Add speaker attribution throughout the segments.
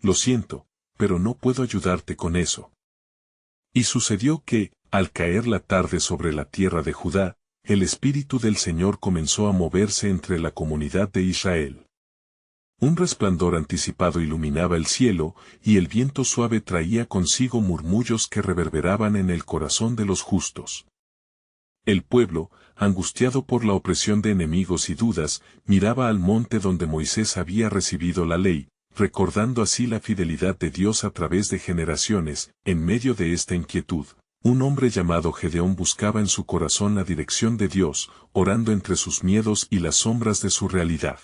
Speaker 1: Lo siento, pero no puedo ayudarte con eso. Y sucedió que, al caer la tarde sobre la tierra de Judá, el Espíritu del Señor comenzó a moverse entre la comunidad de Israel. Un resplandor anticipado iluminaba el cielo, y el viento suave traía consigo murmullos que reverberaban en el corazón de los justos. El pueblo, angustiado por la opresión de enemigos y dudas, miraba al monte donde Moisés había recibido la ley, recordando así la fidelidad de Dios a través de generaciones. En medio de esta inquietud, un hombre llamado Gedeón buscaba en su corazón la dirección de Dios, orando entre sus miedos y las sombras de su realidad.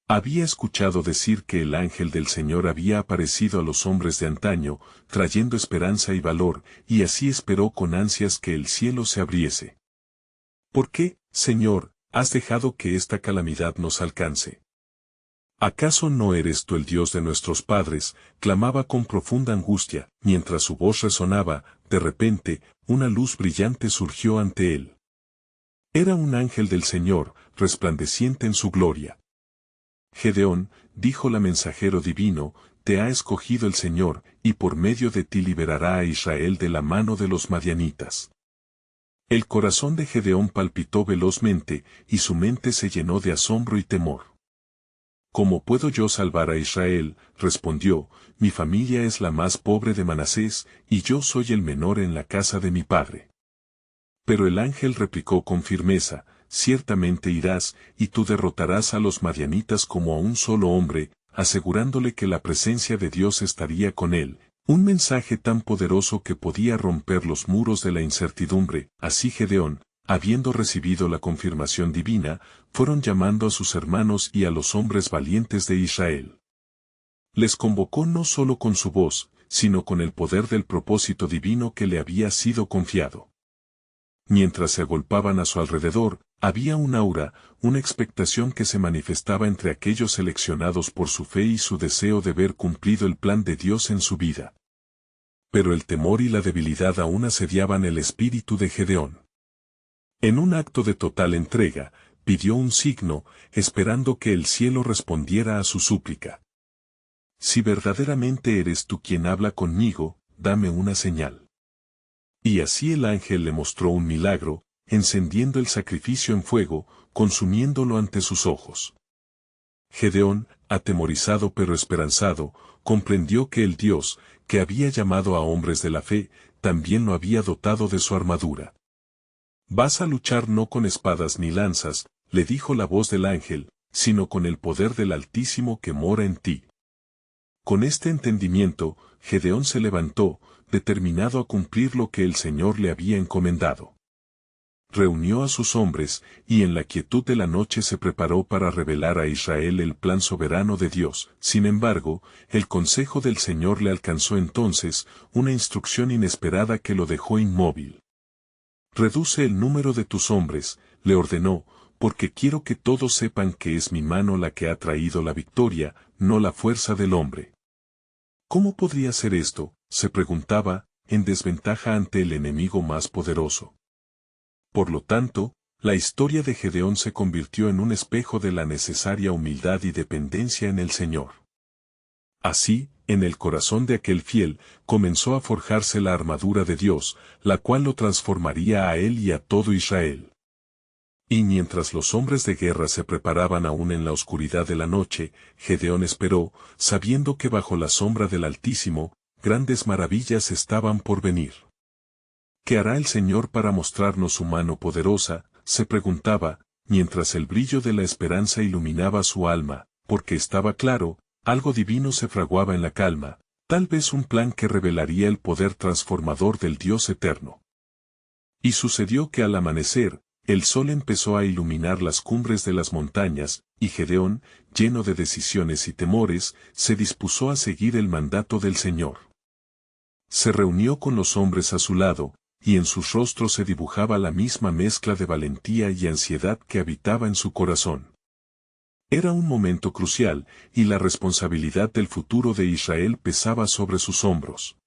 Speaker 1: Había escuchado decir que el ángel del Señor había aparecido a los hombres de antaño, trayendo esperanza y valor, y así esperó con ansias que el cielo se abriese. ¿Por qué, Señor, has dejado que esta calamidad nos alcance? ¿Acaso no eres tú el Dios de nuestros padres? Clamaba con profunda angustia. Mientras su voz resonaba, de repente, una luz brillante surgió ante él. Era un ángel del Señor, resplandeciente en su gloria. Gedeón, dijo la mensajero divino, te ha escogido el Señor, y por medio de ti liberará a Israel de la mano de los madianitas. El corazón de Gedeón palpitó velozmente, y su mente se llenó de asombro y temor. ¿Cómo puedo yo salvar a Israel? Respondió, mi familia es la más pobre de Manasés, y yo soy el menor en la casa de mi padre. Pero el ángel replicó con firmeza, ciertamente irás, y tú derrotarás a los madianitas como a un solo hombre, asegurándole que la presencia de Dios estaría con él. Un mensaje tan poderoso que podía romper los muros de la incertidumbre. Así Gedeón, habiendo recibido la confirmación divina, fueron llamando a sus hermanos y a los hombres valientes de Israel. Les convocó no solo con su voz, sino con el poder del propósito divino que le había sido confiado. Mientras se agolpaban a su alrededor, había un aura, una expectación que se manifestaba entre aquellos seleccionados por su fe y su deseo de ver cumplido el plan de Dios en su vida. Pero el temor y la debilidad aún asediaban el espíritu de Gedeón. En un acto de total entrega, pidió un signo, esperando que el cielo respondiera a su súplica. Si verdaderamente eres tú quien habla conmigo, dame una señal. Y así el ángel le mostró un milagro, encendiendo el sacrificio en fuego, consumiéndolo ante sus ojos. Gedeón, atemorizado pero esperanzado, comprendió que el Dios, que había llamado a hombres de la fe, también lo había dotado de su armadura. Vas a luchar no con espadas ni lanzas, le dijo la voz del ángel, sino con el poder del Altísimo que mora en ti. Con este entendimiento, Gedeón se levantó, determinado a cumplir lo que el Señor le había encomendado. Reunió a sus hombres, y en la quietud de la noche se preparó para revelar a Israel el plan soberano de Dios. Sin embargo, el consejo del Señor le alcanzó entonces, una instrucción inesperada que lo dejó inmóvil. Reduce el número de tus hombres, le ordenó, porque quiero que todos sepan que es mi mano la que ha traído la victoria, no la fuerza del hombre. ¿Cómo podría ser esto?, se preguntaba, en desventaja ante el enemigo más poderoso. Por lo tanto, la historia de Gedeón se convirtió en un espejo de la necesaria humildad y dependencia en el Señor. Así, en el corazón de aquel fiel, comenzó a forjarse la armadura de Dios, la cual lo transformaría a él y a todo Israel. Y mientras los hombres de guerra se preparaban aún en la oscuridad de la noche, Gedeón esperó, sabiendo que bajo la sombra del Altísimo, grandes maravillas estaban por venir. ¿Qué hará el Señor para mostrarnos su mano poderosa?, se preguntaba, mientras el brillo de la esperanza iluminaba su alma, porque estaba claro, algo divino se fraguaba en la calma, tal vez un plan que revelaría el poder transformador del Dios eterno. Y sucedió que al amanecer, el sol empezó a iluminar las cumbres de las montañas, y Gedeón, lleno de decisiones y temores, se dispuso a seguir el mandato del Señor. Se reunió con los hombres a su lado, y en sus rostros se dibujaba la misma mezcla de valentía y ansiedad que habitaba en su corazón. Era un momento crucial, y la responsabilidad del futuro de Israel pesaba sobre sus hombros.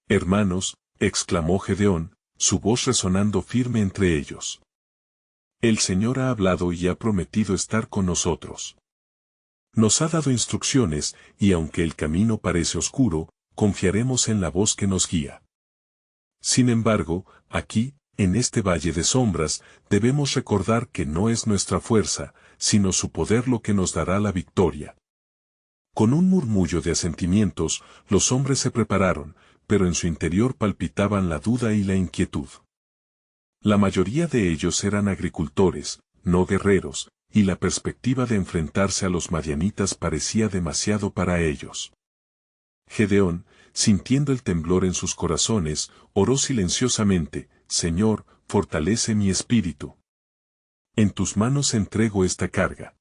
Speaker 1: «Hermanos», exclamó Gedeón, su voz resonando firme entre ellos. «El Señor ha hablado y ha prometido estar con nosotros. Nos ha dado instrucciones, y aunque el camino parece oscuro, confiaremos en la voz que nos guía. Sin embargo, aquí, en este valle de sombras, debemos recordar que no es nuestra fuerza, sino su poder lo que nos dará la victoria. Con un murmullo de asentimientos, los hombres se prepararon, pero en su interior palpitaban la duda y la inquietud. La mayoría de ellos eran agricultores, no guerreros, y la perspectiva de enfrentarse a los madianitas parecía demasiado para ellos. Gedeón, sintiendo el temblor en sus corazones, oró silenciosamente: Señor, fortalece mi espíritu. En tus manos entrego esta carga.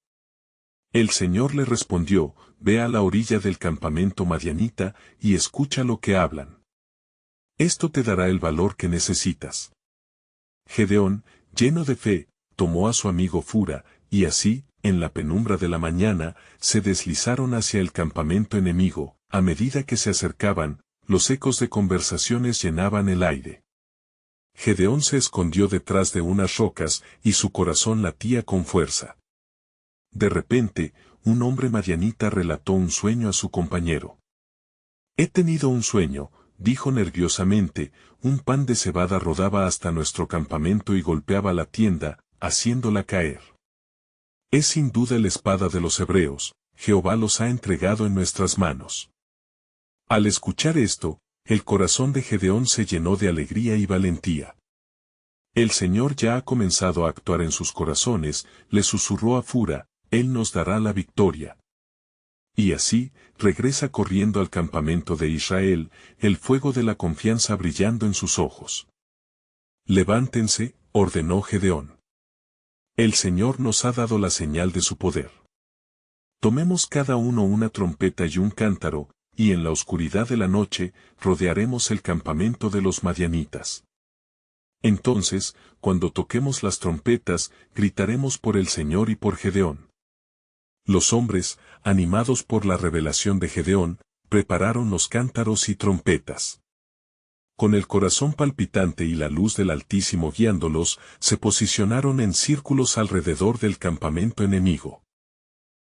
Speaker 1: El Señor le respondió: Ve a la orilla del campamento madianita y escucha lo que hablan. Esto te dará el valor que necesitas. Gedeón, lleno de fe, tomó a su amigo Fura, y así, en la penumbra de la mañana, se deslizaron hacia el campamento enemigo. A medida que se acercaban, los ecos de conversaciones llenaban el aire. Gedeón se escondió detrás de unas rocas, y su corazón latía con fuerza. De repente, un hombre madianita relató un sueño a su compañero. He tenido un sueño, dijo nerviosamente: un pan de cebada rodaba hasta nuestro campamento y golpeaba la tienda, haciéndola caer. Es sin duda la espada de los hebreos, Jehová los ha entregado en nuestras manos. Al escuchar esto, el corazón de Gedeón se llenó de alegría y valentía. El Señor ya ha comenzado a actuar en sus corazones, le susurró a Fura: Él nos dará la victoria. Y así, regresa corriendo al campamento de Israel, el fuego de la confianza brillando en sus ojos. Levántense, ordenó Gedeón. El Señor nos ha dado la señal de su poder. Tomemos cada uno una trompeta y un cántaro, y en la oscuridad de la noche, rodearemos el campamento de los madianitas. Entonces, cuando toquemos las trompetas, gritaremos por el Señor y por Gedeón. Los hombres, animados por la revelación de Gedeón, prepararon los cántaros y trompetas. Con el corazón palpitante y la luz del Altísimo guiándolos, se posicionaron en círculos alrededor del campamento enemigo.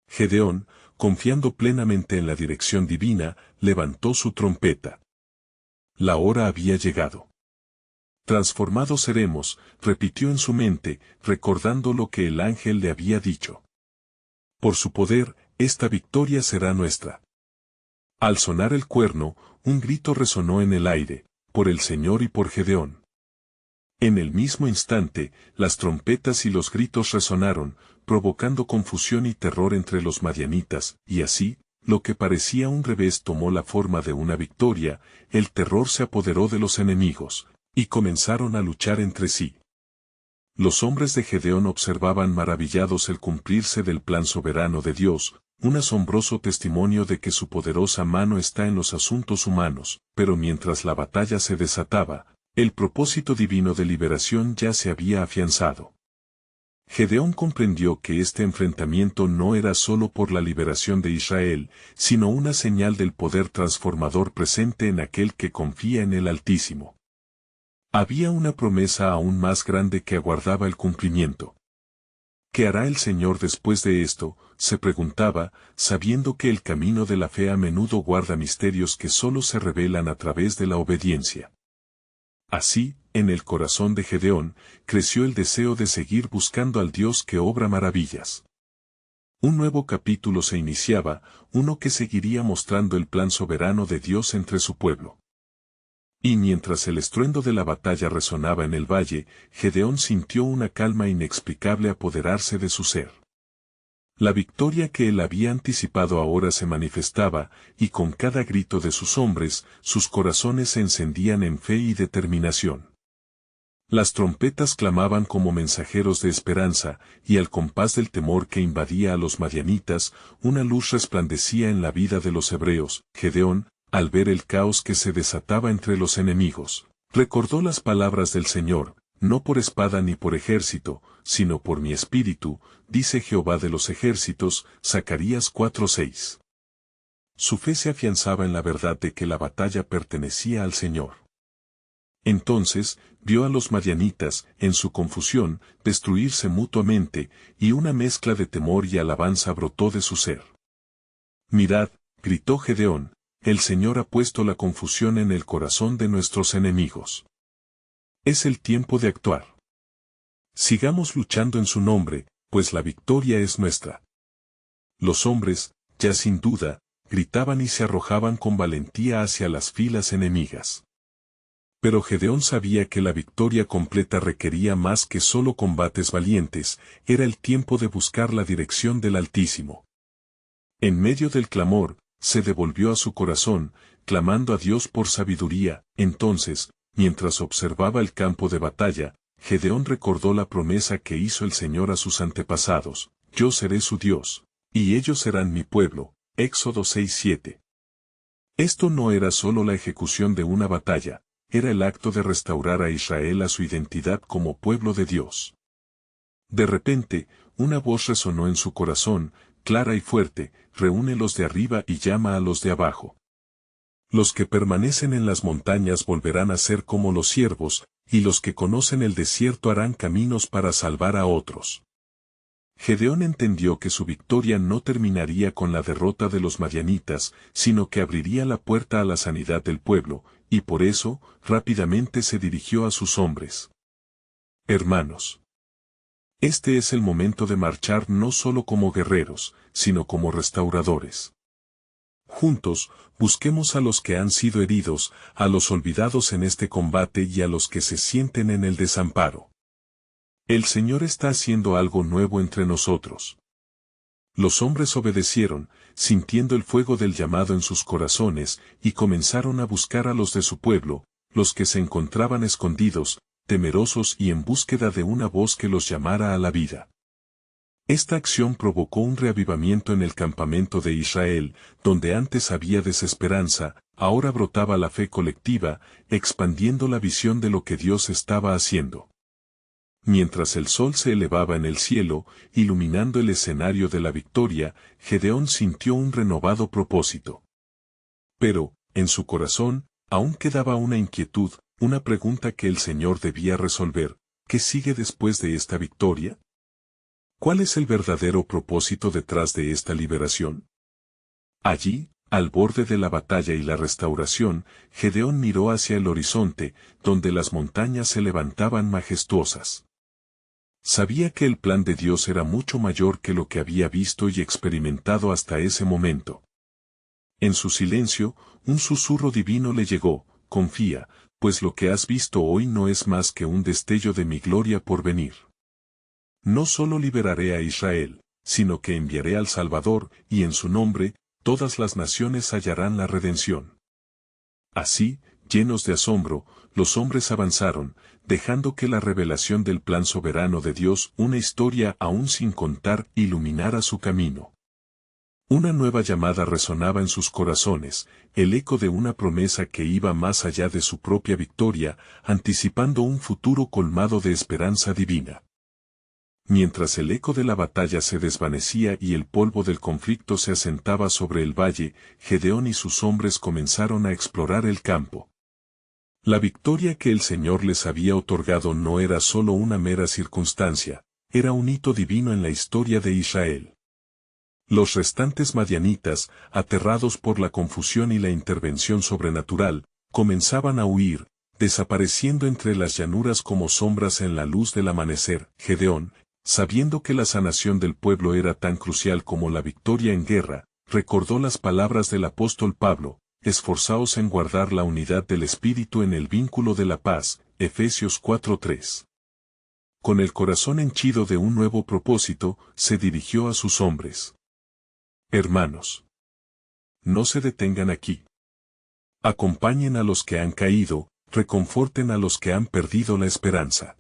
Speaker 1: Gedeón, confiando plenamente en la dirección divina, levantó su trompeta. La hora había llegado. Transformados seremos, repitió en su mente, recordando lo que el ángel le había dicho. Por su poder, esta victoria será nuestra. Al sonar el cuerno, un grito resonó en el aire: por el Señor y por Gedeón. En el mismo instante, las trompetas y los gritos resonaron, provocando confusión y terror entre los madianitas, y así, lo que parecía un revés tomó la forma de una victoria. El terror se apoderó de los enemigos, y comenzaron a luchar entre sí. Los hombres de Gedeón observaban maravillados el cumplirse del plan soberano de Dios, un asombroso testimonio de que su poderosa mano está en los asuntos humanos, pero mientras la batalla se desataba, el propósito divino de liberación ya se había afianzado. Gedeón comprendió que este enfrentamiento no era solo por la liberación de Israel, sino una señal del poder transformador presente en aquel que confía en el Altísimo. Había una promesa aún más grande que aguardaba el cumplimiento. ¿Qué hará el Señor después de esto?, se preguntaba, sabiendo que el camino de la fe a menudo guarda misterios que solo se revelan a través de la obediencia. Así, en el corazón de Gedeón, creció el deseo de seguir buscando al Dios que obra maravillas. Un nuevo capítulo se iniciaba, uno que seguiría mostrando el plan soberano de Dios entre su pueblo. Y mientras el estruendo de la batalla resonaba en el valle, Gedeón sintió una calma inexplicable apoderarse de su ser. La victoria que él había anticipado ahora se manifestaba, y con cada grito de sus hombres, sus corazones se encendían en fe y determinación. Las trompetas clamaban como mensajeros de esperanza, y al compás del temor que invadía a los madianitas, una luz resplandecía en la vida de los hebreos. Gedeón, al ver el caos que se desataba entre los enemigos, recordó las palabras del Señor: no por espada ni por ejército, sino por mi espíritu, dice Jehová de los ejércitos. Zacarías 4:6. Su fe se afianzaba en la verdad de que la batalla pertenecía al Señor. Entonces, vio a los madianitas, en su confusión, destruirse mutuamente, y una mezcla de temor y alabanza brotó de su ser. Mirad, gritó Gedeón, el Señor ha puesto la confusión en el corazón de nuestros enemigos. Es el tiempo de actuar. Sigamos luchando en su nombre, pues la victoria es nuestra. Los hombres, ya sin duda, gritaban y se arrojaban con valentía hacia las filas enemigas. Pero Gedeón sabía que la victoria completa requería más que solo combates valientes, era el tiempo de buscar la dirección del Altísimo. En medio del clamor, se devolvió a su corazón, clamando a Dios por sabiduría. Entonces, mientras observaba el campo de batalla, Gedeón recordó la promesa que hizo el Señor a sus antepasados: yo seré su Dios, y ellos serán mi pueblo. Éxodo 6:7. Esto no era solo la ejecución de una batalla, era el acto de restaurar a Israel a su identidad como pueblo de Dios. De repente, una voz resonó en su corazón, clara y fuerte: reúne los de arriba y llama a los de abajo. Los que permanecen en las montañas volverán a ser como los ciervos, y los que conocen el desierto harán caminos para salvar a otros. Gedeón entendió que su victoria no terminaría con la derrota de los madianitas, sino que abriría la puerta a la sanidad del pueblo, y por eso, rápidamente se dirigió a sus hombres. Hermanos, este es el momento de marchar no solo como guerreros, sino como restauradores. Juntos, busquemos a los que han sido heridos, a los olvidados en este combate y a los que se sienten en el desamparo. El Señor está haciendo algo nuevo entre nosotros. Los hombres obedecieron, sintiendo el fuego del llamado en sus corazones, y comenzaron a buscar a los de su pueblo, los que se encontraban escondidos, temerosos y en búsqueda de una voz que los llamara a la vida. Esta acción provocó un reavivamiento en el campamento de Israel, donde antes había desesperanza, ahora brotaba la fe colectiva, expandiendo la visión de lo que Dios estaba haciendo. Mientras el sol se elevaba en el cielo, iluminando el escenario de la victoria, Gedeón sintió un renovado propósito. Pero, en su corazón, aún quedaba una inquietud, una pregunta que el Señor debía resolver: ¿qué sigue después de esta victoria? ¿Cuál es el verdadero propósito detrás de esta liberación? Allí, al borde de la batalla y la restauración, Gedeón miró hacia el horizonte, donde las montañas se levantaban majestuosas. Sabía que el plan de Dios era mucho mayor que lo que había visto y experimentado hasta ese momento. En su silencio, un susurro divino le llegó: confía, pues lo que has visto hoy no es más que un destello de mi gloria por venir. No solo liberaré a Israel, sino que enviaré al Salvador, y en su nombre, todas las naciones hallarán la redención. Así, llenos de asombro, los hombres avanzaron, dejando que la revelación del plan soberano de Dios, una historia aún sin contar, iluminara su camino. Una nueva llamada resonaba en sus corazones, el eco de una promesa que iba más allá de su propia victoria, anticipando un futuro colmado de esperanza divina. Mientras el eco de la batalla se desvanecía y el polvo del conflicto se asentaba sobre el valle, Gedeón y sus hombres comenzaron a explorar el campo. La victoria que el Señor les había otorgado no era solo una mera circunstancia, era un hito divino en la historia de Israel. Los restantes madianitas, aterrados por la confusión y la intervención sobrenatural, comenzaban a huir, desapareciendo entre las llanuras como sombras en la luz del amanecer. Gedeón, sabiendo que la sanación del pueblo era tan crucial como la victoria en guerra, recordó las palabras del apóstol Pablo: esforzaos en guardar la unidad del espíritu en el vínculo de la paz. Efesios 4:3. Con el corazón henchido de un nuevo propósito, se dirigió a sus hombres. Hermanos, no se detengan aquí. Acompañen a los que han caído, reconforten a los que han perdido la esperanza.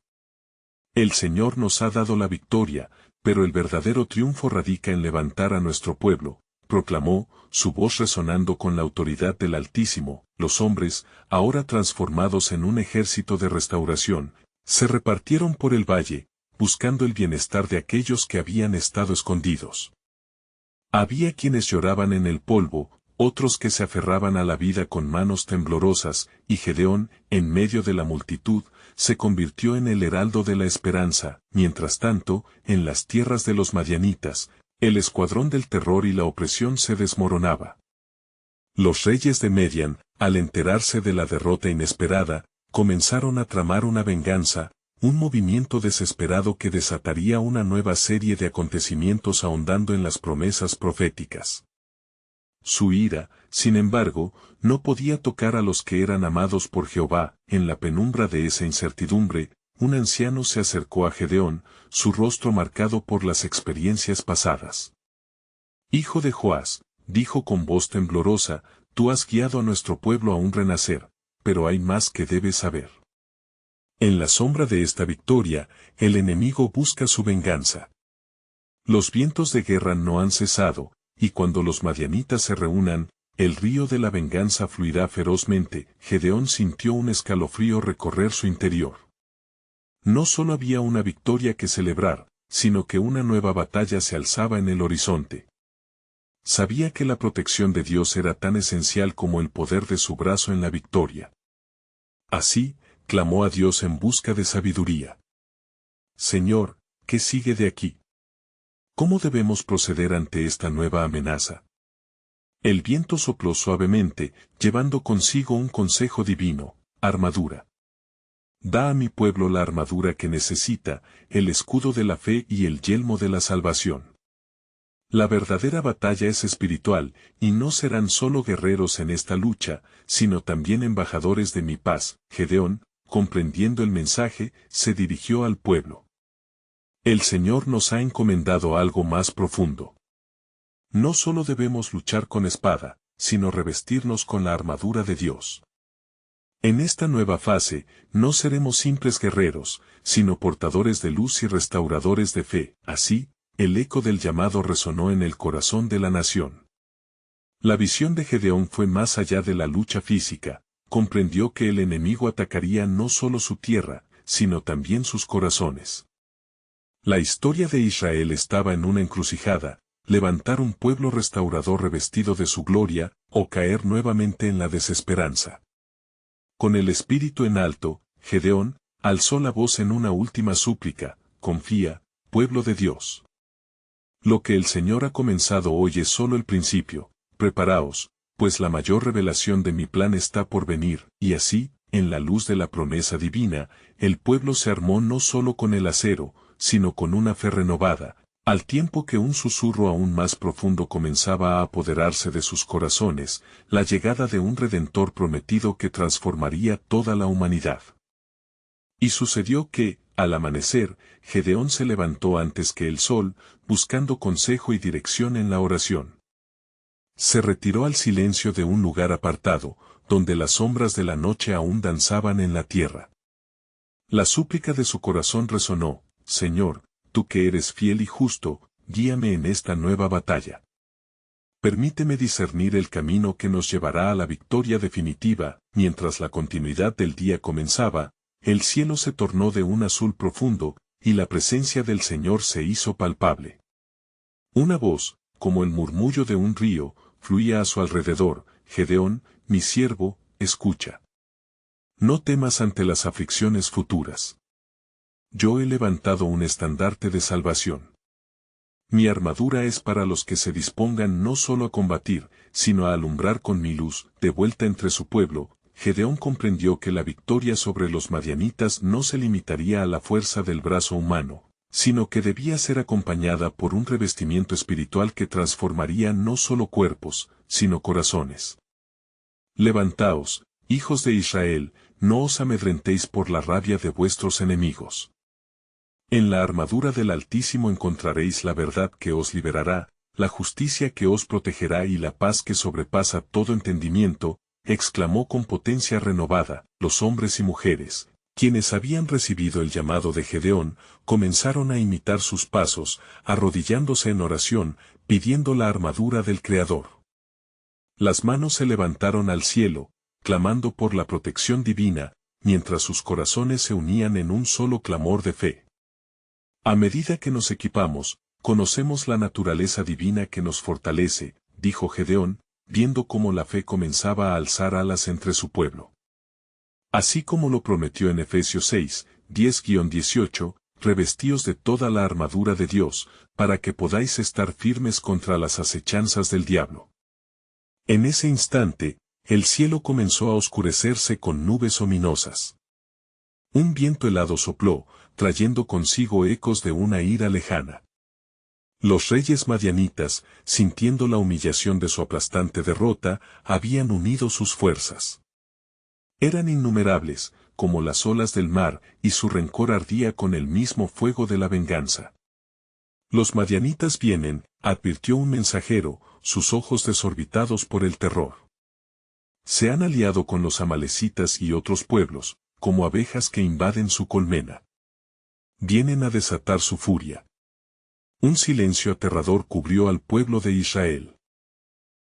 Speaker 1: El Señor nos ha dado la victoria, pero el verdadero triunfo radica en levantar a nuestro pueblo, proclamó, su voz resonando con la autoridad del Altísimo. Los hombres, ahora transformados en un ejército de restauración, se repartieron por el valle, buscando el bienestar de aquellos que habían estado escondidos. Había quienes lloraban en el polvo, otros que se aferraban a la vida con manos temblorosas, y Gedeón, en medio de la multitud, se convirtió en el heraldo de la esperanza. Mientras tanto, en las tierras de los madianitas, El escuadrón del terror y la opresión se desmoronaba. Los reyes de Median, al enterarse de la derrota inesperada, comenzaron a tramar una venganza, un movimiento desesperado que desataría una nueva serie de acontecimientos ahondando en las promesas proféticas. Su ira, sin embargo, no podía tocar a los que eran amados por Jehová. En la penumbra de esa incertidumbre, un anciano se acercó a Gedeón, su rostro marcado por las experiencias pasadas. Hijo de Joás, dijo con voz temblorosa, tú has guiado a nuestro pueblo a un renacer, pero hay más que debes saber. En la sombra de esta victoria, el enemigo busca su venganza. Los vientos de guerra no han cesado, y cuando los madianitas se reúnan, el río de la venganza fluirá ferozmente. Gedeón sintió un escalofrío recorrer su interior. No solo había una victoria que celebrar, sino que una nueva batalla se alzaba en el horizonte. Sabía que la protección de Dios era tan esencial como el poder de su brazo en la victoria. Así, clamó a Dios en busca de sabiduría. Señor, ¿qué sigue de aquí? ¿Cómo debemos proceder ante esta nueva amenaza? El viento sopló suavemente, llevando consigo un consejo divino: armadura. Da a mi pueblo la armadura que necesita, el escudo de la fe y el yelmo de la salvación. La verdadera batalla es espiritual, y no serán solo guerreros en esta lucha, sino también embajadores de mi paz. Gedeón, comprendiendo el mensaje, se dirigió al pueblo. El Señor nos ha encomendado algo más profundo. No solo debemos luchar con espada, sino revestirnos con la armadura de Dios. En esta nueva fase, no seremos simples guerreros, sino portadores de luz y restauradores de fe. Así, el eco del llamado resonó en el corazón de la nación. La visión de Gedeón fue más allá de la lucha física. Comprendió que el enemigo atacaría no solo su tierra, sino también sus corazones. La historia de Israel estaba en una encrucijada: levantar un pueblo restaurador revestido de su gloria, o caer nuevamente en la desesperanza. Con el espíritu en alto, Gedeón alzó la voz en una última súplica: confía, pueblo de Dios. Lo que el Señor ha comenzado hoy es solo el principio. Preparaos, pues la mayor revelación de mi plan está por venir. Y así, en la luz de la promesa divina, el pueblo se armó no solo con el acero, sino con una fe renovada, al tiempo que un susurro aún más profundo comenzaba a apoderarse de sus corazones: la llegada de un Redentor prometido que transformaría toda la humanidad. Y sucedió que, al amanecer, Gedeón se levantó antes que el sol, buscando consejo y dirección en la oración. Se retiró al silencio de un lugar apartado, donde las sombras de la noche aún danzaban en la tierra. La súplica de su corazón resonó: Señor, tú que eres fiel y justo, guíame en esta nueva batalla. Permíteme discernir el camino que nos llevará a la victoria definitiva. Mientras la continuidad del día comenzaba, el cielo se tornó de un azul profundo, y la presencia del Señor se hizo palpable. Una voz, como el murmullo de un río, fluía a su alrededor: Gedeón, mi siervo, escucha. No temas ante las aflicciones futuras. Yo he levantado un estandarte de salvación. Mi armadura es para los que se dispongan no solo a combatir, sino a alumbrar con mi luz. De vuelta entre su pueblo, Gedeón comprendió que la victoria sobre los madianitas no se limitaría a la fuerza del brazo humano, sino que debía ser acompañada por un revestimiento espiritual que transformaría no solo cuerpos, sino corazones. Levantaos, hijos de Israel, no os amedrentéis por la rabia de vuestros enemigos. En la armadura del Altísimo encontraréis la verdad que os liberará, la justicia que os protegerá y la paz que sobrepasa todo entendimiento, exclamó con potencia renovada. Los hombres y mujeres, quienes habían recibido el llamado de Gedeón, comenzaron a imitar sus pasos, arrodillándose en oración, pidiendo la armadura del Creador. Las manos se levantaron al cielo, clamando por la protección divina, mientras sus corazones se unían en un solo clamor de fe. A medida que nos equipamos, conocemos la naturaleza divina que nos fortalece, dijo Gedeón, viendo cómo la fe comenzaba a alzar alas entre su pueblo. Así como lo prometió en Efesios 6, 10-18, revestíos de toda la armadura de Dios, para que podáis estar firmes contra las acechanzas del diablo. En ese instante, el cielo comenzó a oscurecerse con nubes ominosas. Un viento helado sopló, trayendo consigo ecos de una ira lejana. Los reyes madianitas, sintiendo la humillación de su aplastante derrota, habían unido sus fuerzas. Eran innumerables, como las olas del mar, y su rencor ardía con el mismo fuego de la venganza. Los madianitas vienen, advirtió un mensajero, sus ojos desorbitados por el terror. Se han aliado con los amalecitas y otros pueblos, como abejas que invaden su colmena. Vienen a desatar su furia. Un silencio aterrador cubrió al pueblo de Israel.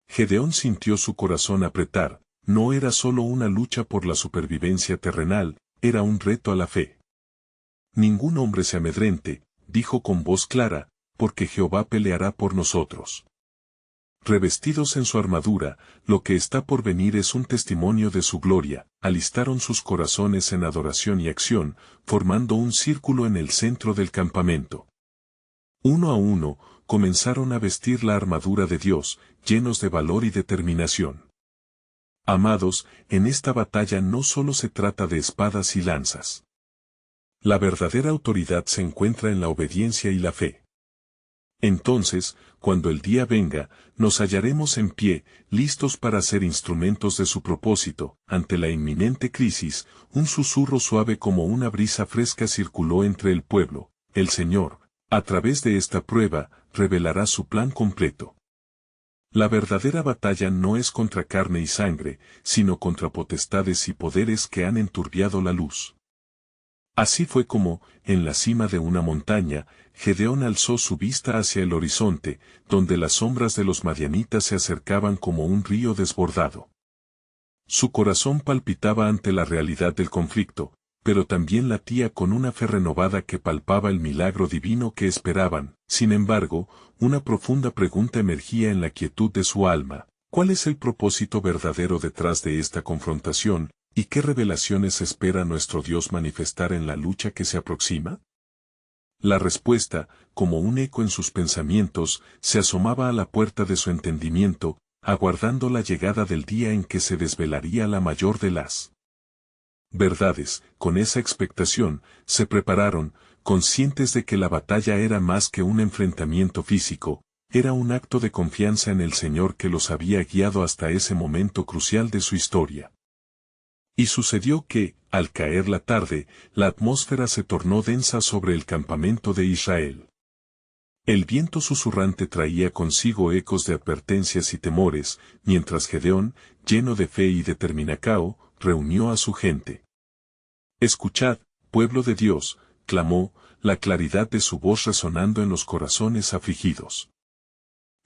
Speaker 1: Gedeón sintió su corazón apretar, no era solo una lucha por la supervivencia terrenal, era un reto a la fe. Ningún hombre se amedrente, dijo con voz clara, porque Jehová peleará por nosotros. Revestidos en su armadura, lo que está por venir es un testimonio de su gloria, alistaron sus corazones en adoración y acción, formando un círculo en el centro del campamento. Uno a uno, comenzaron a vestir la armadura de Dios, llenos de valor y determinación. Amados, en esta batalla no solo se trata de espadas y lanzas. La verdadera autoridad se encuentra en la obediencia y la fe. Entonces, cuando el día venga, nos hallaremos en pie, listos para ser instrumentos de su propósito. Ante la inminente crisis, un susurro suave como una brisa fresca circuló entre el pueblo. El Señor, a través de esta prueba, revelará su plan completo. La verdadera batalla no es contra carne y sangre, sino contra potestades y poderes que han enturbiado la luz. Así fue como, en la cima de una montaña, Gedeón alzó su vista hacia el horizonte, donde las sombras de los madianitas se acercaban como un río desbordado. Su corazón palpitaba ante la realidad del conflicto, pero también latía con una fe renovada que palpaba el milagro divino que esperaban. Sin embargo, una profunda pregunta emergía en la quietud de su alma: ¿cuál es el propósito verdadero detrás de esta confrontación? ¿Y qué revelaciones espera nuestro Dios manifestar en la lucha que se aproxima? La respuesta, como un eco en sus pensamientos, se asomaba a la puerta de su entendimiento, aguardando la llegada del día en que se desvelaría la mayor de las verdades. Con esa expectación, se prepararon, conscientes de que la batalla era más que un enfrentamiento físico, era un acto de confianza en el Señor que los había guiado hasta ese momento crucial de su historia. Y sucedió que, al caer la tarde, la atmósfera se tornó densa sobre el campamento de Israel. El viento susurrante traía consigo ecos de advertencias y temores, mientras Gedeón, lleno de fe y determinación, reunió a su gente. «Escuchad, pueblo de Dios», clamó, la claridad de su voz resonando en los corazones afligidos.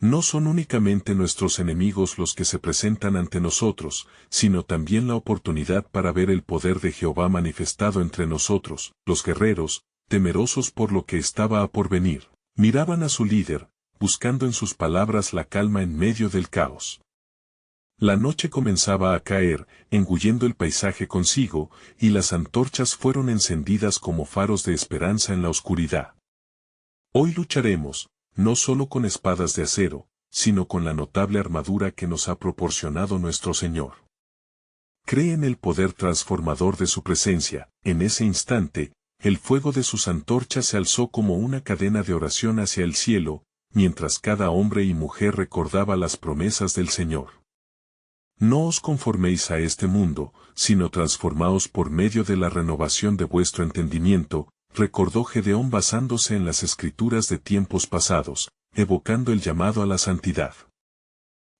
Speaker 1: No son únicamente nuestros enemigos los que se presentan ante nosotros, sino también la oportunidad para ver el poder de Jehová manifestado entre nosotros. Los guerreros, temerosos por lo que estaba a porvenir, miraban a su líder, buscando en sus palabras la calma en medio del caos. La noche comenzaba a caer, engullendo el paisaje consigo, y las antorchas fueron encendidas como faros de esperanza en la oscuridad. Hoy lucharemos, no solo con espadas de acero, sino con la notable armadura que nos ha proporcionado nuestro Señor. Cree en el poder transformador de su presencia. En ese instante, el fuego de sus antorchas se alzó como una cadena de oración hacia el cielo, mientras cada hombre y mujer recordaba las promesas del Señor. No os conforméis a este mundo, sino transformaos por medio de la renovación de vuestro entendimiento, recordó Gedeón basándose en las escrituras de tiempos pasados, evocando el llamado a la santidad.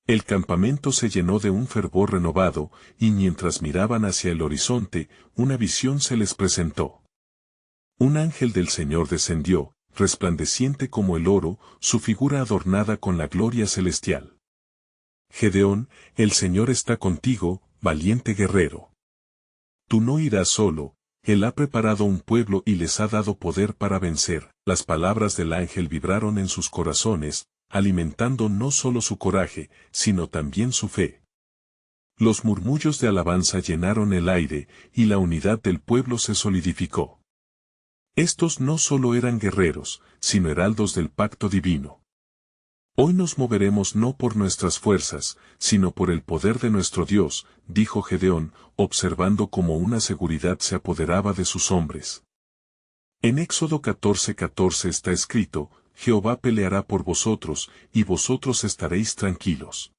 Speaker 1: El campamento se llenó de un fervor renovado, y mientras miraban hacia el horizonte, una visión se les presentó. Un ángel del Señor descendió, resplandeciente como el oro, su figura adornada con la gloria celestial. Gedeón, el Señor está contigo, valiente guerrero. Tú no irás solo, Él ha preparado un pueblo y les ha dado poder para vencer. Las palabras del ángel vibraron en sus corazones, alimentando no solo su coraje, sino también su fe. Los murmullos de alabanza llenaron el aire, y la unidad del pueblo se solidificó. Estos no solo eran guerreros, sino heraldos del pacto divino. Hoy nos moveremos no por nuestras fuerzas, sino por el poder de nuestro Dios, dijo Gedeón, observando cómo una seguridad se apoderaba de sus hombres. En Éxodo 14:14 está escrito, Jehová peleará por vosotros, y vosotros estaréis tranquilos.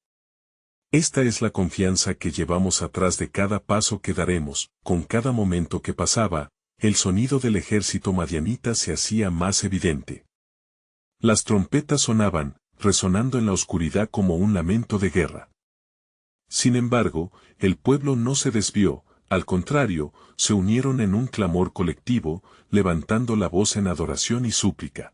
Speaker 1: Esta es la confianza que llevamos atrás de cada paso que daremos, con cada momento que pasaba, el sonido del ejército madianita se hacía más evidente. Las trompetas sonaban, resonando en la oscuridad como un lamento de guerra. Sin embargo, el pueblo no se desvió, al contrario, se unieron en un clamor colectivo, levantando la voz en adoración y súplica.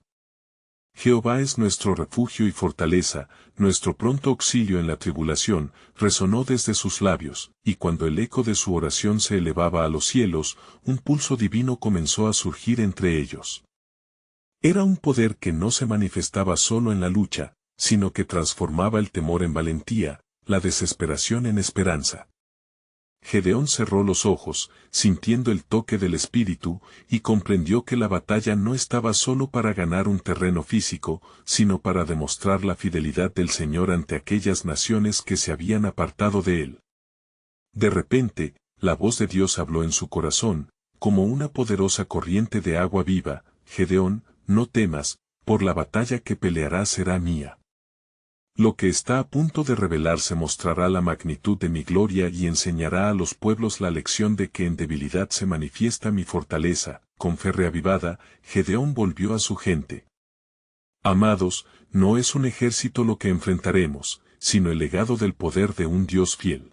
Speaker 1: Jehová es nuestro refugio y fortaleza, nuestro pronto auxilio en la tribulación, resonó desde sus labios, y cuando el eco de su oración se elevaba a los cielos, un pulso divino comenzó a surgir entre ellos. Era un poder que no se manifestaba solo en la lucha, sino que transformaba el temor en valentía, la desesperación en esperanza. Gedeón cerró los ojos, sintiendo el toque del Espíritu, y comprendió que la batalla no estaba solo para ganar un terreno físico, sino para demostrar la fidelidad del Señor ante aquellas naciones que se habían apartado de él. De repente, la voz de Dios habló en su corazón, como una poderosa corriente de agua viva, Gedeón, no temas, por la batalla que pelearás será mía. Lo que está a punto de revelarse mostrará la magnitud de mi gloria y enseñará a los pueblos la lección de que en debilidad se manifiesta mi fortaleza. Con fe reavivada, Gedeón volvió a su gente. Amados, no es un ejército lo que enfrentaremos, sino el legado del poder de un Dios fiel.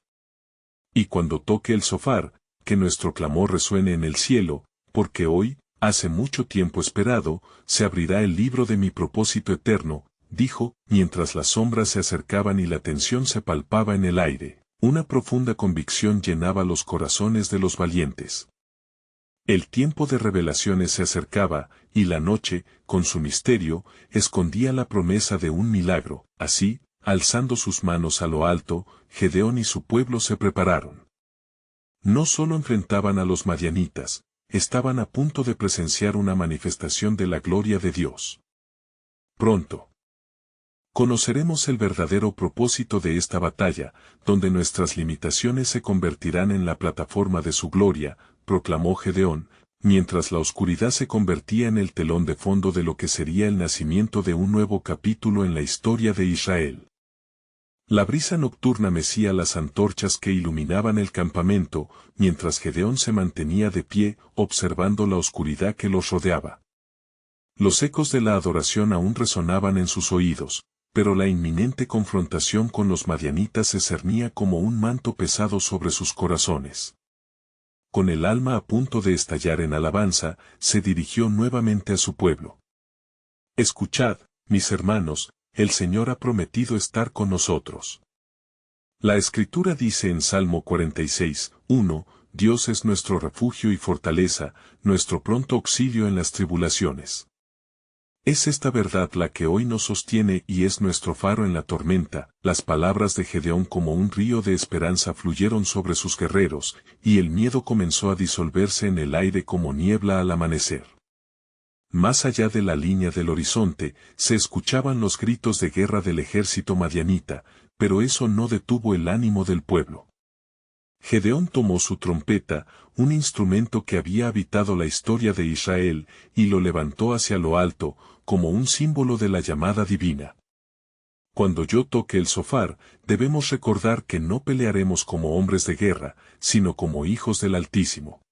Speaker 1: Y cuando toque el shofar, que nuestro clamor resuene en el cielo, porque hoy, hace mucho tiempo esperado, se abrirá el libro de mi propósito eterno, dijo, mientras las sombras se acercaban y la tensión se palpaba en el aire. Una profunda convicción llenaba los corazones de los valientes. El tiempo de revelaciones se acercaba, y la noche, con su misterio, escondía la promesa de un milagro. Así, alzando sus manos a lo alto, Gedeón y su pueblo se prepararon. No solo enfrentaban a los madianitas, estaban a punto de presenciar una manifestación de la gloria de Dios. Pronto conoceremos el verdadero propósito de esta batalla, donde nuestras limitaciones se convertirán en la plataforma de su gloria, proclamó Gedeón, mientras la oscuridad se convertía en el telón de fondo de lo que sería el nacimiento de un nuevo capítulo en la historia de Israel. La brisa nocturna mecía las antorchas que iluminaban el campamento, mientras Gedeón se mantenía de pie, observando la oscuridad que los rodeaba. Los ecos de la adoración aún resonaban en sus oídos, pero la inminente confrontación con los madianitas se cernía como un manto pesado sobre sus corazones. Con el alma a punto de estallar en alabanza, se dirigió nuevamente a su pueblo. Escuchad, mis hermanos, el Señor ha prometido estar con nosotros. La Escritura dice en Salmo 46:1, Dios es nuestro refugio y fortaleza, nuestro pronto auxilio en las tribulaciones. Es esta verdad la que hoy nos sostiene y es nuestro faro en la tormenta. Las palabras de Gedeón como un río de esperanza fluyeron sobre sus guerreros, y el miedo comenzó a disolverse en el aire como niebla al amanecer. Más allá de la línea del horizonte, se escuchaban los gritos de guerra del ejército madianita, pero eso no detuvo el ánimo del pueblo. Gedeón tomó su trompeta, un instrumento que había habitado la historia de Israel, y lo levantó hacia lo alto, como un símbolo de la llamada divina. Cuando yo toque el shofar, debemos recordar que no pelearemos como hombres de guerra, sino como hijos del Altísimo.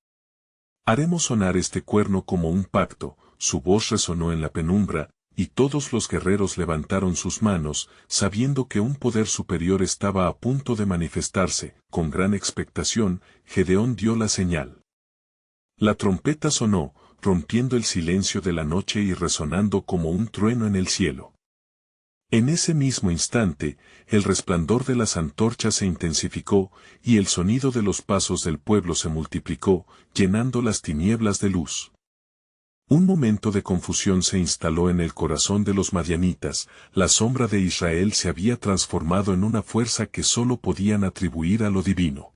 Speaker 1: Haremos sonar este cuerno como un pacto. Su voz resonó en la penumbra, y todos los guerreros levantaron sus manos, sabiendo que un poder superior estaba a punto de manifestarse. Con gran expectación, Gedeón dio la señal. La trompeta sonó, rompiendo el silencio de la noche y resonando como un trueno en el cielo. En ese mismo instante, el resplandor de las antorchas se intensificó, y el sonido de los pasos del pueblo se multiplicó, llenando las tinieblas de luz. Un momento de confusión se instaló en el corazón de los madianitas. La sombra de Israel se había transformado en una fuerza que solo podían atribuir a lo divino.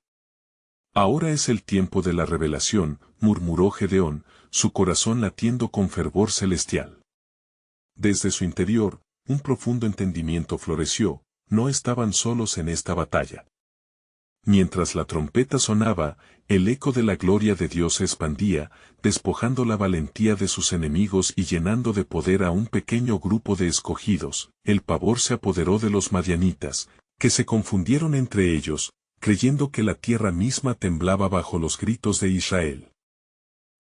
Speaker 1: Ahora es el tiempo de la revelación, murmuró Gedeón, su corazón latiendo con fervor celestial. Desde su interior, un profundo entendimiento floreció, no estaban solos en esta batalla. Mientras la trompeta sonaba, el eco de la gloria de Dios se expandía, despojando la valentía de sus enemigos y llenando de poder a un pequeño grupo de escogidos. El pavor se apoderó de los madianitas, que se confundieron entre ellos, creyendo que la tierra misma temblaba bajo los gritos de Israel.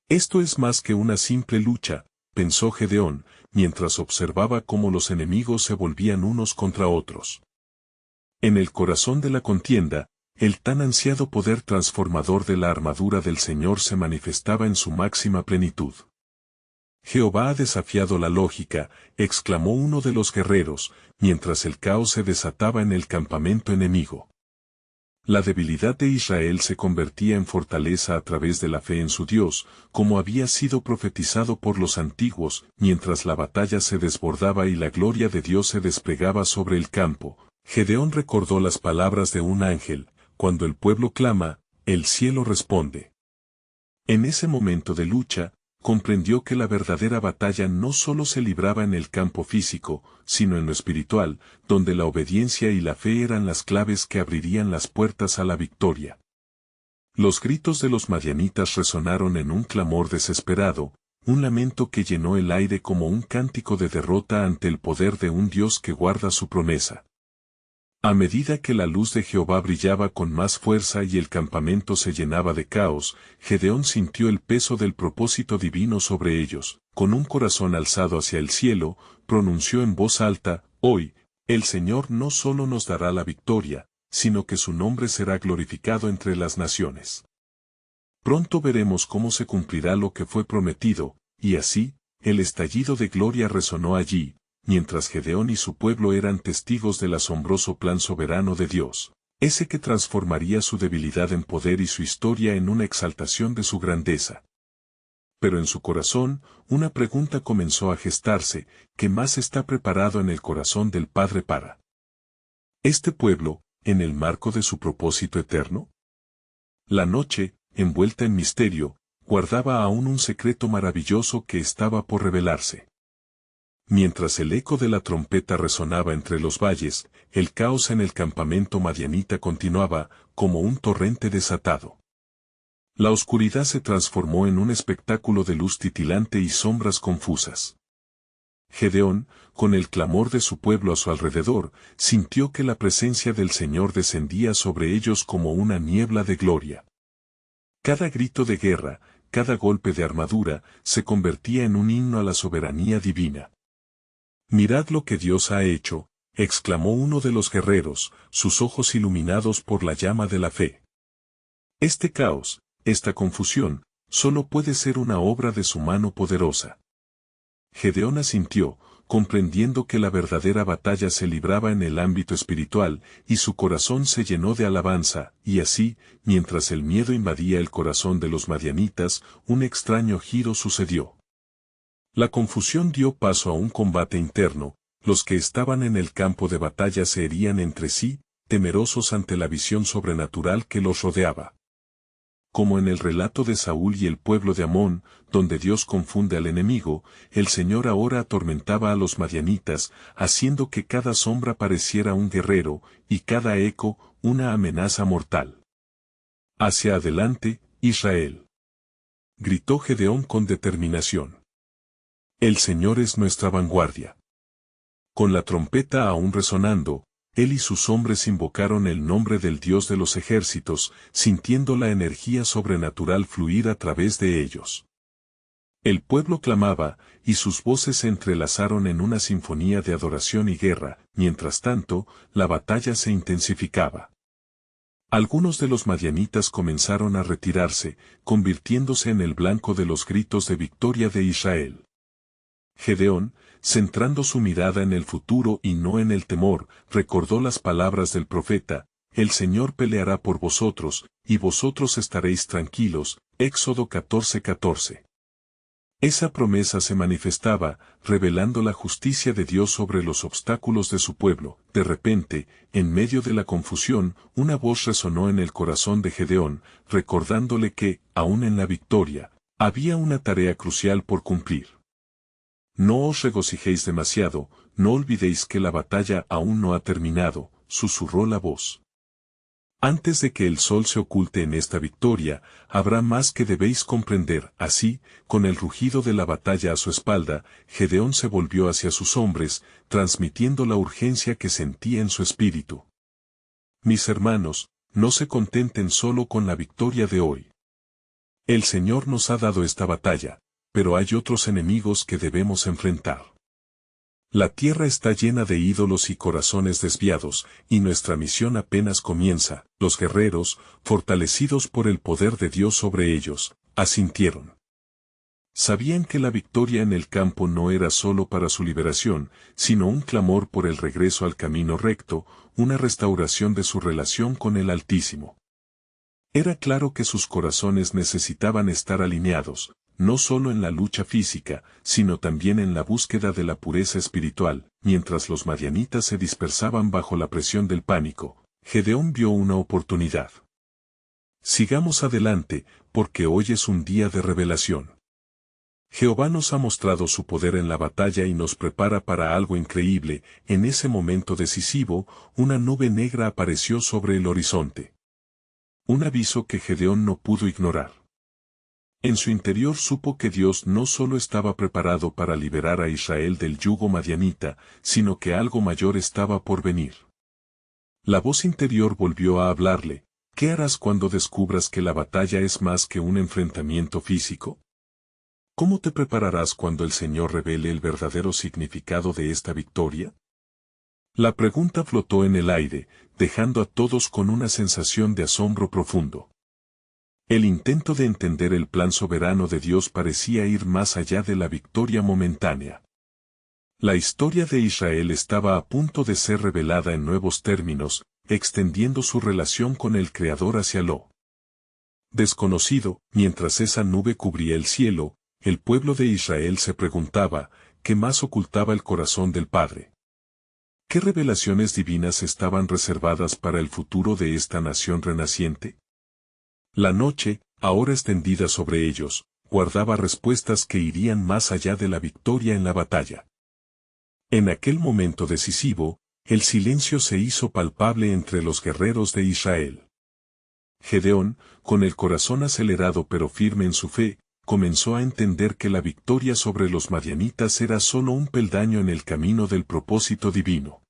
Speaker 1: Esto es más que una simple lucha, pensó Gedeón, mientras observaba cómo los enemigos se volvían unos contra otros. En el corazón de la contienda, el tan ansiado poder transformador de la armadura del Señor se manifestaba en su máxima plenitud. Jehová ha desafiado la lógica, exclamó uno de los guerreros, mientras el caos se desataba en el campamento enemigo. La debilidad de Israel se convertía en fortaleza a través de la fe en su Dios, como había sido profetizado por los antiguos, mientras la batalla se desbordaba y la gloria de Dios se desplegaba sobre el campo. Gedeón recordó las palabras de un ángel: cuando el pueblo clama, el cielo responde. En ese momento de lucha, comprendió que la verdadera batalla no solo se libraba en el campo físico, sino en lo espiritual, donde la obediencia y la fe eran las claves que abrirían las puertas a la victoria. Los gritos de los madianitas resonaron en un clamor desesperado, un lamento que llenó el aire como un cántico de derrota ante el poder de un Dios que guarda su promesa. A medida que la luz de Jehová brillaba con más fuerza y el campamento se llenaba de caos, Gedeón sintió el peso del propósito divino sobre ellos. Con un corazón alzado hacia el cielo, pronunció en voz alta: hoy, el Señor no solo nos dará la victoria, sino que su nombre será glorificado entre las naciones. Pronto veremos cómo se cumplirá lo que fue prometido, y así, el estallido de gloria resonó allí, mientras Gedeón y su pueblo eran testigos del asombroso plan soberano de Dios, ese que transformaría su debilidad en poder y su historia en una exaltación de su grandeza. Pero en su corazón, una pregunta comenzó a gestarse: ¿qué más está preparado en el corazón del Padre para este pueblo, en el marco de su propósito eterno? La noche, envuelta en misterio, guardaba aún un secreto maravilloso que estaba por revelarse. Mientras el eco de la trompeta resonaba entre los valles, el caos en el campamento madianita continuaba, como un torrente desatado. La oscuridad se transformó en un espectáculo de luz titilante y sombras confusas. Gedeón, con el clamor de su pueblo a su alrededor, sintió que la presencia del Señor descendía sobre ellos como una niebla de gloria. Cada grito de guerra, cada golpe de armadura, se convertía en un himno a la soberanía divina. «Mirad lo que Dios ha hecho», exclamó uno de los guerreros, sus ojos iluminados por la llama de la fe. Este caos, esta confusión, solo puede ser una obra de su mano poderosa. Gedeón asintió, comprendiendo que la verdadera batalla se libraba en el ámbito espiritual, y su corazón se llenó de alabanza, y así, mientras el miedo invadía el corazón de los madianitas, un extraño giro sucedió. La confusión dio paso a un combate interno, los que estaban en el campo de batalla se herían entre sí, temerosos ante la visión sobrenatural que los rodeaba. Como en el relato de Saúl y el pueblo de Amón, donde Dios confunde al enemigo, el Señor ahora atormentaba a los madianitas, haciendo que cada sombra pareciera un guerrero, y cada eco, una amenaza mortal. «Hacia adelante, Israel», gritó Gedeón con determinación. «El Señor es nuestra vanguardia». Con la trompeta aún resonando, él y sus hombres invocaron el nombre del Dios de los ejércitos, sintiendo la energía sobrenatural fluir a través de ellos. El pueblo clamaba, y sus voces se entrelazaron en una sinfonía de adoración y guerra. Mientras tanto, la batalla se intensificaba. Algunos de los madianitas comenzaron a retirarse, convirtiéndose en el blanco de los gritos de victoria de Israel. Gedeón, centrando su mirada en el futuro y no en el temor, recordó las palabras del profeta: «El Señor peleará por vosotros, y vosotros estaréis tranquilos». Éxodo 14:14. Esa promesa se manifestaba, revelando la justicia de Dios sobre los obstáculos de su pueblo. De repente, en medio de la confusión, una voz resonó en el corazón de Gedeón, recordándole que, aún en la victoria, había una tarea crucial por cumplir. No os regocijéis demasiado, no olvidéis que la batalla aún no ha terminado, susurró la voz. Antes de que el sol se oculte en esta victoria, habrá más que debéis comprender. Así, con el rugido de la batalla a su espalda, Gedeón se volvió hacia sus hombres, transmitiendo la urgencia que sentía en su espíritu. Mis hermanos, no se contenten solo con la victoria de hoy. El Señor nos ha dado esta batalla, pero hay otros enemigos que debemos enfrentar. La tierra está llena de ídolos y corazones desviados, y nuestra misión apenas comienza. Los guerreros, fortalecidos por el poder de Dios sobre ellos, asintieron. Sabían que la victoria en el campo no era solo para su liberación, sino un clamor por el regreso al camino recto, una restauración de su relación con el Altísimo. Era claro que sus corazones necesitaban estar alineados, no solo en la lucha física, sino también en la búsqueda de la pureza espiritual. Mientras los madianitas se dispersaban bajo la presión del pánico, Gedeón vio una oportunidad. Sigamos adelante, porque hoy es un día de revelación. Jehová nos ha mostrado su poder en la batalla y nos prepara para algo increíble. En ese momento decisivo, una nube negra apareció sobre el horizonte. Un aviso que Gedeón no pudo ignorar. En su interior supo que Dios no solo estaba preparado para liberar a Israel del yugo madianita, sino que algo mayor estaba por venir. La voz interior volvió a hablarle: ¿qué harás cuando descubras que la batalla es más que un enfrentamiento físico? ¿Cómo te prepararás cuando el Señor revele el verdadero significado de esta victoria? La pregunta flotó en el aire, dejando a todos con una sensación de asombro profundo. El intento de entender el plan soberano de Dios parecía ir más allá de la victoria momentánea. La historia de Israel estaba a punto de ser revelada en nuevos términos, extendiendo su relación con el Creador hacia lo desconocido. Mientras esa nube cubría el cielo, el pueblo de Israel se preguntaba, ¿qué más ocultaba el corazón del Padre? ¿Qué revelaciones divinas estaban reservadas para el futuro de esta nación renaciente? La noche, ahora extendida sobre ellos, guardaba respuestas que irían más allá de la victoria en la batalla. En aquel momento decisivo, el silencio se hizo palpable entre los guerreros de Israel. Gedeón, con el corazón acelerado pero firme en su fe, comenzó a entender que la victoria sobre los madianitas era solo un peldaño en el camino del propósito divino.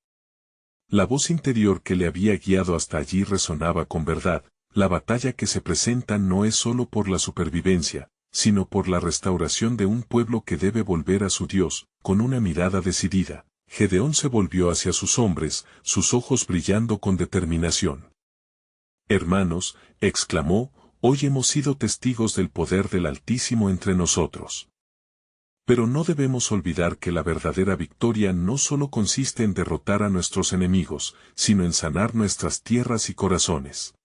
Speaker 1: La voz interior que le había guiado hasta allí resonaba con verdad. La batalla que se presenta no es solo por la supervivencia, sino por la restauración de un pueblo que debe volver a su Dios. Con una mirada decidida, Gedeón se volvió hacia sus hombres, sus ojos brillando con determinación. Hermanos, exclamó, hoy hemos sido testigos del poder del Altísimo entre nosotros. Pero no debemos olvidar que la verdadera victoria no solo consiste en derrotar a nuestros enemigos, sino en sanar nuestras tierras y corazones.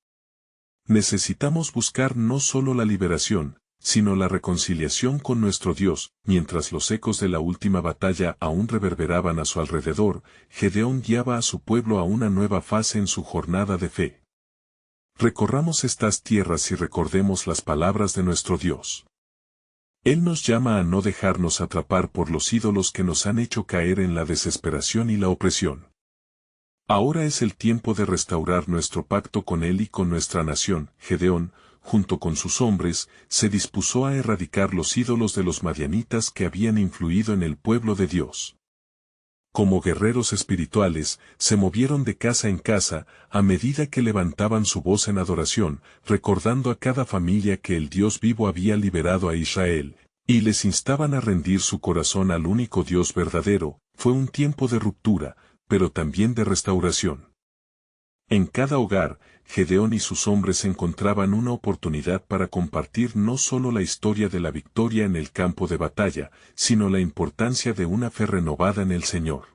Speaker 1: Necesitamos buscar no solo la liberación, sino la reconciliación con nuestro Dios. Mientras los ecos de la última batalla aún reverberaban a su alrededor, Gedeón guiaba a su pueblo a una nueva fase en su jornada de fe. Recorramos estas tierras y recordemos las palabras de nuestro Dios. Él nos llama a no dejarnos atrapar por los ídolos que nos han hecho caer en la desesperación y la opresión. Ahora es el tiempo de restaurar nuestro pacto con Él y con nuestra nación. Gedeón, junto con sus hombres, se dispuso a erradicar los ídolos de los madianitas que habían influido en el pueblo de Dios. Como guerreros espirituales, se movieron de casa en casa, a medida que levantaban su voz en adoración, recordando a cada familia que el Dios vivo había liberado a Israel, y les instaban a rendir su corazón al único Dios verdadero. Fue un tiempo de ruptura, pero también de restauración. En cada hogar, Gedeón y sus hombres encontraban una oportunidad para compartir no solo la historia de la victoria en el campo de batalla, sino la importancia de una fe renovada en el Señor.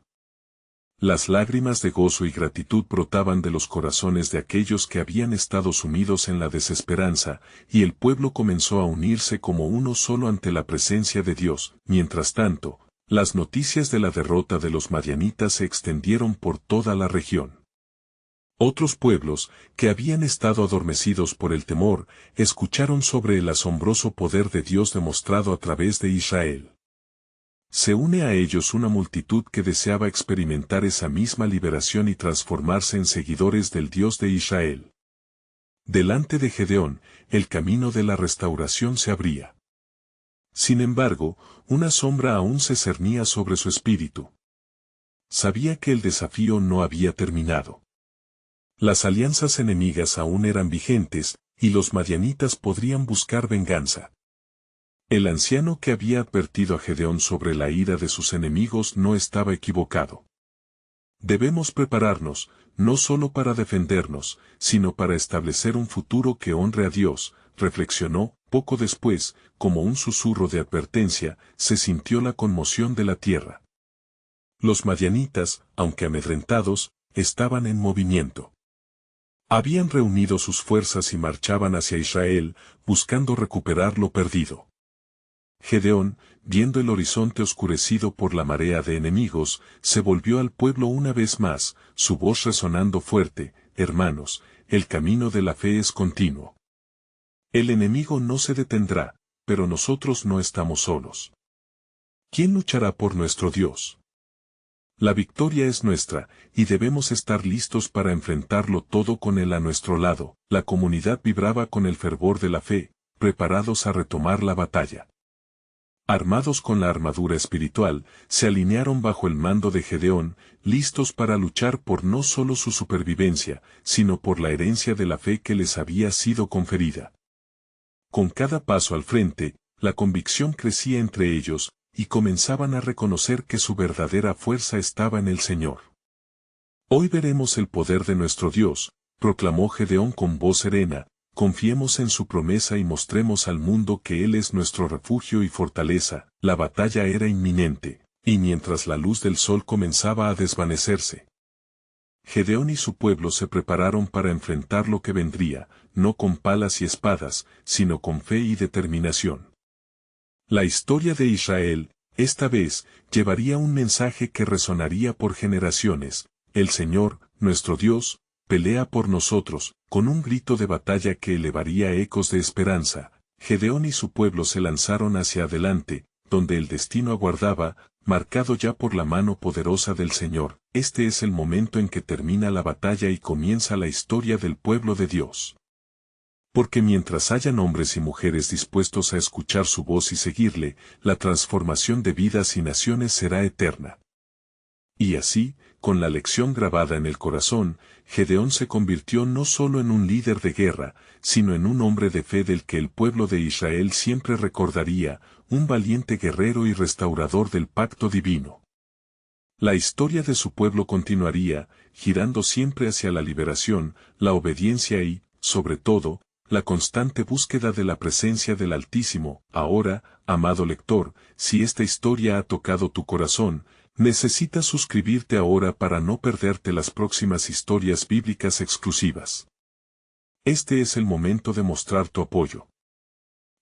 Speaker 1: Las lágrimas de gozo y gratitud brotaban de los corazones de aquellos que habían estado sumidos en la desesperanza, y el pueblo comenzó a unirse como uno solo ante la presencia de Dios. Mientras tanto, las noticias de la derrota de los madianitas se extendieron por toda la región. Otros pueblos, que habían estado adormecidos por el temor, escucharon sobre el asombroso poder de Dios demostrado a través de Israel. Se une a ellos una multitud que deseaba experimentar esa misma liberación y transformarse en seguidores del Dios de Israel. Delante de Gedeón, el camino de la restauración se abría. Sin embargo, una sombra aún se cernía sobre su espíritu. Sabía que el desafío no había terminado. Las alianzas enemigas aún eran vigentes, y los madianitas podrían buscar venganza. El anciano que había advertido a Gedeón sobre la ira de sus enemigos no estaba equivocado. Debemos prepararnos, no solo para defendernos, sino para establecer un futuro que honre a Dios, reflexionó. Poco después, como un susurro de advertencia, se sintió la conmoción de la tierra. Los madianitas, aunque amedrentados, estaban en movimiento. Habían reunido sus fuerzas y marchaban hacia Israel, buscando recuperar lo perdido. Gedeón, viendo el horizonte oscurecido por la marea de enemigos, se volvió al pueblo una vez más, su voz resonando fuerte: hermanos, el camino de la fe es continuo. El enemigo no se detendrá, pero nosotros no estamos solos. ¿Quién luchará por nuestro Dios? La victoria es nuestra, y debemos estar listos para enfrentarlo todo con Él a nuestro lado. La comunidad vibraba con el fervor de la fe, preparados a retomar la batalla. Armados con la armadura espiritual, se alinearon bajo el mando de Gedeón, listos para luchar por no solo su supervivencia, sino por la herencia de la fe que les había sido conferida. Con cada paso al frente, la convicción crecía entre ellos, y comenzaban a reconocer que su verdadera fuerza estaba en el Señor. Hoy veremos el poder de nuestro Dios, proclamó Gedeón con voz serena. Confiemos en su promesa y mostremos al mundo que Él es nuestro refugio y fortaleza. La batalla era inminente, y mientras la luz del sol comenzaba a desvanecerse, Gedeón y su pueblo se prepararon para enfrentar lo que vendría, no con palas y espadas, sino con fe y determinación. La historia de Israel, esta vez, llevaría un mensaje que resonaría por generaciones: el Señor, nuestro Dios, pelea por nosotros. Con un grito de batalla que elevaría ecos de esperanza, Gedeón y su pueblo se lanzaron hacia adelante, donde el destino aguardaba, marcado ya por la mano poderosa del Señor. Este es el momento en que termina la batalla y comienza la historia del pueblo de Dios. Porque mientras hayan hombres y mujeres dispuestos a escuchar su voz y seguirle, la transformación de vidas y naciones será eterna. Y así, con la lección grabada en el corazón, Gedeón se convirtió no solo en un líder de guerra, sino en un hombre de fe del que el pueblo de Israel siempre recordaría, un valiente guerrero y restaurador del pacto divino. La historia de su pueblo continuaría, girando siempre hacia la liberación, la obediencia y, sobre todo, la constante búsqueda de la presencia del Altísimo. Ahora, amado lector, si esta historia ha tocado tu corazón, necesitas suscribirte ahora para no perderte las próximas historias bíblicas exclusivas. Este es el momento de mostrar tu apoyo.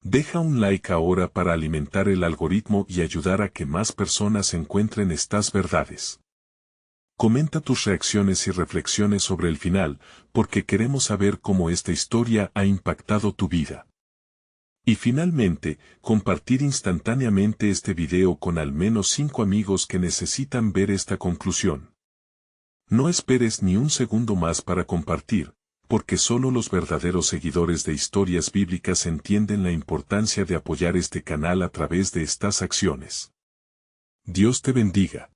Speaker 1: Deja un like ahora para alimentar el algoritmo y ayudar a que más personas encuentren estas verdades. Comenta tus reacciones y reflexiones sobre el final, porque queremos saber cómo esta historia ha impactado tu vida. Y finalmente, compartir instantáneamente este video con al menos 5 amigos que necesitan ver esta conclusión. No esperes ni un segundo más para compartir, porque solo los verdaderos seguidores de historias bíblicas entienden la importancia de apoyar este canal a través de estas acciones. Dios te bendiga.